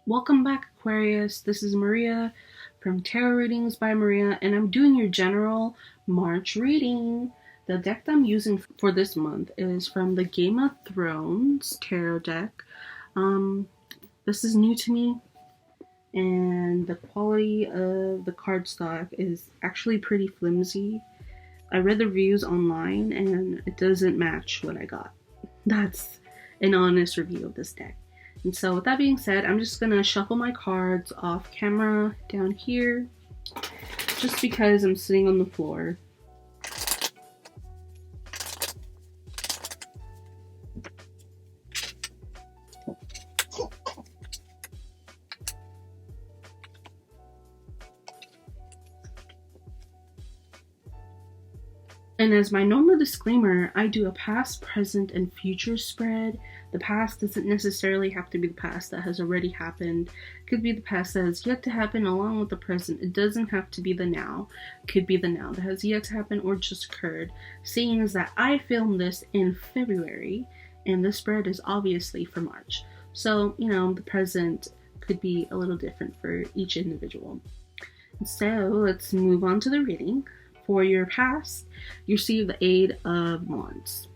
Welcome back, Aquarius. This is Maria from Tarot Readings by Maria, and I'm doing your general March reading. The deck that I'm using for this month is from the Game of Thrones tarot deck. This is new to me, and the quality of the cardstock is actually pretty flimsy. I read the reviews online, and it doesn't match what I got. That's an honest review of this deck. And so with that being said, I'm just gonna shuffle my cards off camera down here, just because I'm sitting on the floor. And as my normal disclaimer, I do a past, present, and future spread. The past doesn't necessarily have to be the past that has already happened. It could be the past that has yet to happen along with the present. It doesn't have to be the now. It could be the now that has yet to happen or just occurred. Seeing as that I filmed this in February, and the spread is obviously for March. So, the present could be a little different for each individual. So let's move on to the reading. For your past, you receive the Eight of Wands.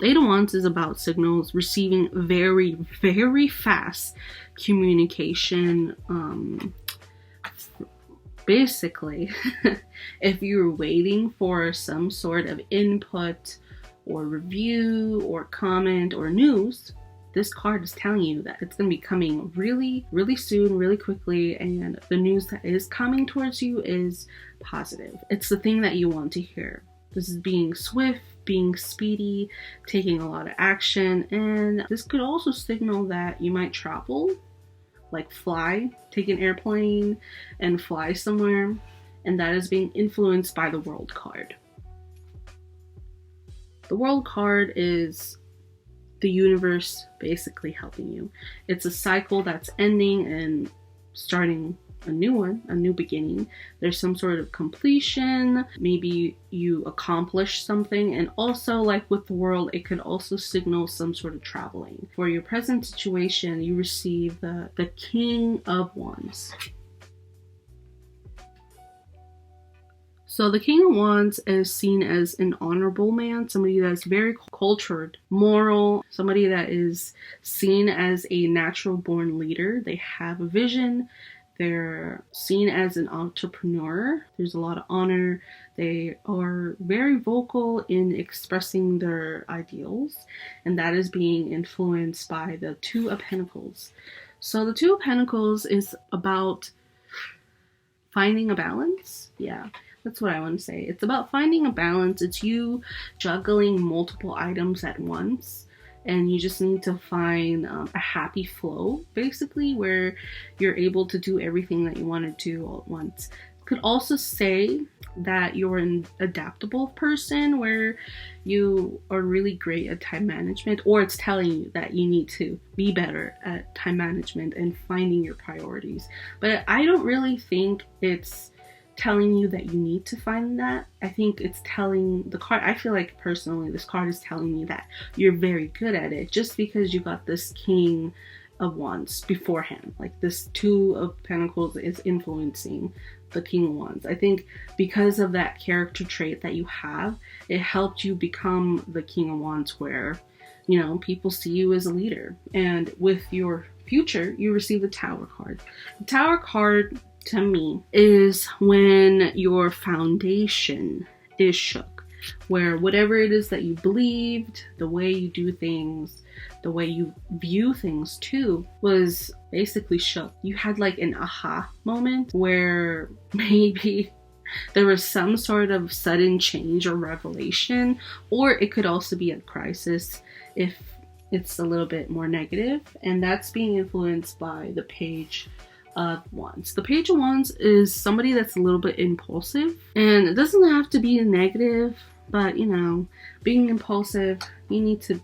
The Eight of Wands is about signals, receiving very, very fast communication. Basically, if you're waiting for some sort of input or review or comment or news, this card is telling you that it's going to be coming really, really soon, really quickly, and the news that is coming towards you is positive. It's the thing that you want to hear. This is being swift, being speedy, taking a lot of action, and this could also signal that you might travel, like fly, take an airplane and fly somewhere, and that is being influenced by the World card. The World card is the universe basically helping you. It's a cycle that's ending and starting a new one, a new beginning. There's some sort of completion. Maybe you accomplish something. And also, like with the world, it could also signal some sort of traveling. For your present situation, you receive the King of Wands. So the King of Wands is seen as an honorable man, somebody that's very cultured, moral, somebody that is seen as a natural born leader. They have a vision. They're seen as an entrepreneur. There's a lot of honor. They are very vocal in expressing their ideals, and that is being influenced by the Two of Pentacles. So the Two of Pentacles is about finding a balance. Yeah. That's what I want to say. It's about finding a balance. It's you juggling multiple items at once, and you just need to find a happy flow, basically, where you're able to do everything that you want to do all at once. Could also say that you're an adaptable person where you are really great at time management, or it's telling you that you need to be better at time management and finding your priorities. But I don't really think it's telling you that you need to find that. I think it's telling the card, I feel like personally this card is telling me that you're very good at it just because you got this King of Wands beforehand. Like this Two of Pentacles is influencing the King of Wands. I think because of that character trait that you have, it helped you become the King of Wands where, people see you as a leader. And with your future, you receive the Tower card. The Tower card to me is when your foundation is shook, where whatever it is that you believed, the way you do things, the way you view things too, was basically shook. You had like an aha moment where maybe there was some sort of sudden change or revelation, or it could also be a crisis if it's a little bit more negative, and that's being influenced by the Page of Wands. The Page of Wands is somebody that's a little bit impulsive, and it doesn't have to be negative, but being impulsive, you need to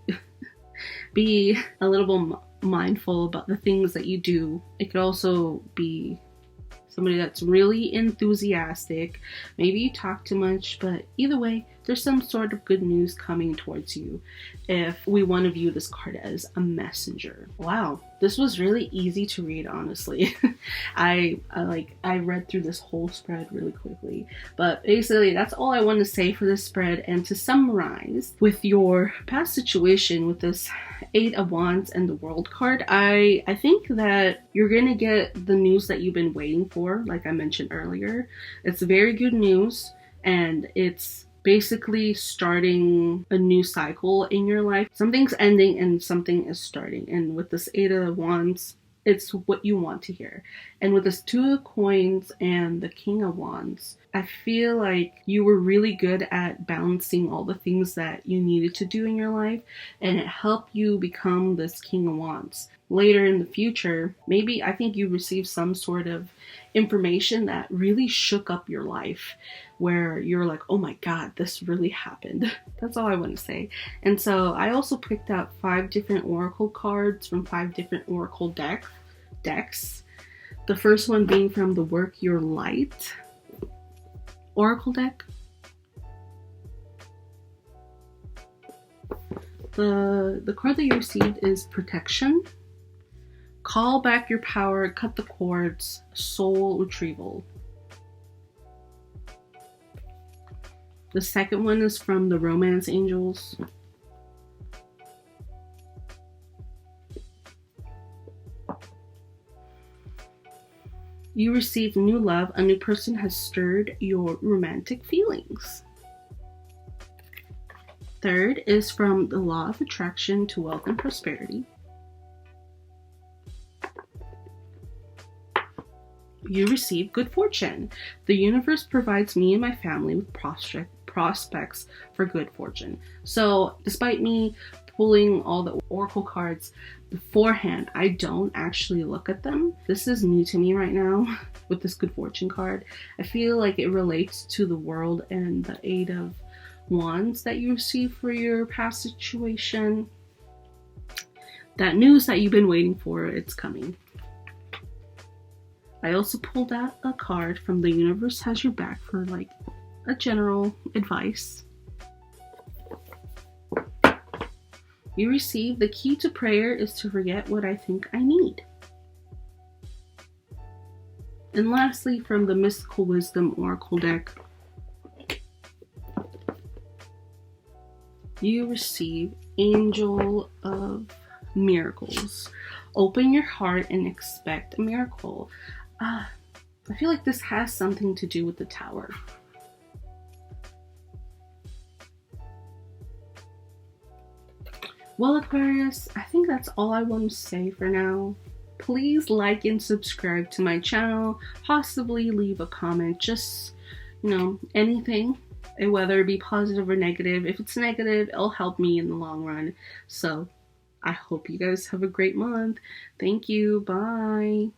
be a little bit mindful about the things that you do. It could also be somebody that's really enthusiastic. Maybe you talk too much, but either way, there's some sort of good news coming towards you if we want to view this card as a messenger. Wow, this was really easy to read, honestly. I read through this whole spread really quickly, but basically that's all I want to say for this spread. And to summarize, with your past situation with this 8 of Wands and the World card, I think that you're gonna get the news that you've been waiting for. Like I mentioned earlier, it's very good news, and it's basically starting a new cycle in your life. Something's ending and something is starting. And with this 8 of Wands, it's what you want to hear. And with this 2 of Coins and the King of Wands, I feel like you were really good at balancing all the things that you needed to do in your life, and it helped you become this King of Wands. Later in the future, maybe I think you received some sort of information that really shook up your life, where you're like, oh my god, this really happened. That's all I want to say. And so I also picked out 5 different oracle cards from 5 different oracle decks. The first one being from the Work Your Light oracle deck. The card that you received is Protection. Call back your power, cut the cords, soul retrieval. The second one is from the Romance Angels. You received new love. A new person has stirred your romantic feelings. Third is from the Law of Attraction to Wealth and Prosperity. You receive good fortune. The universe provides me and my family with prospects for good fortune. So despite me pulling all the oracle cards beforehand, I don't actually look at them. This is new to me right now with this good fortune card. I feel like it relates to the world and the 8 of Wands that you receive for your past situation. That news that you've been waiting for, it's coming. I also pulled out a card from The Universe Has Your Back for like a general advice. You receive the key to prayer is to forget what I think I need. And lastly, from the Mystical Wisdom Oracle deck, you receive Angel of Miracles. Open your heart and expect a miracle. I feel like this has something to do with the Tower. Well, Aquarius, I think that's all I want to say for now. Please like and subscribe to my channel. Possibly leave a comment, just, anything. And whether it be positive or negative. If it's negative, it'll help me in the long run. So I hope you guys have a great month. Thank you. Bye.